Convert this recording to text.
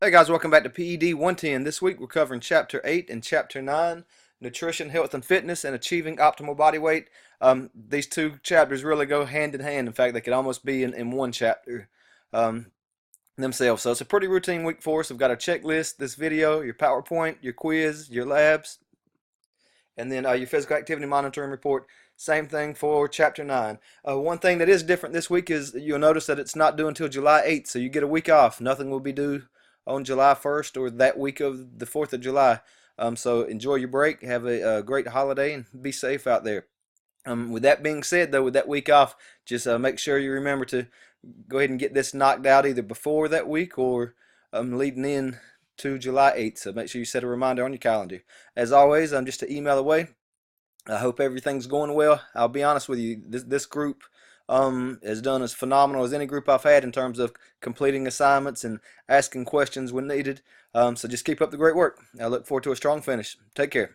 Hey guys, welcome back to PED 110. This week we're covering Chapter 8 and Chapter 9, Nutrition, Health, and Fitness, and Achieving Optimal Body Weight. These two chapters really go hand in hand. In fact, they could almost be in one chapter um, themselves. So it's a pretty routine week for us. We've got a checklist, this video, your PowerPoint, your quiz, your labs, and then your physical activity monitoring report. Same thing for Chapter 9. One thing that is different this week is you'll notice that it's not due until July 8th, so you get a week off. Nothing will be due on July 1st or that week of the 4th of July. So enjoy your break, have a great holiday, and be safe out there. With that being said, though, with that week off, just make sure you remember to go ahead and get this knocked out either before that week or leading in to July 8th. So make sure you set a reminder on your calendar. As always, I'm just an email away. I hope everything's going well. I'll be honest with you, this group has done as phenomenal as any group I've had in terms of completing assignments and asking questions when needed. So just keep up the great work. I look forward to a strong finish. Take care.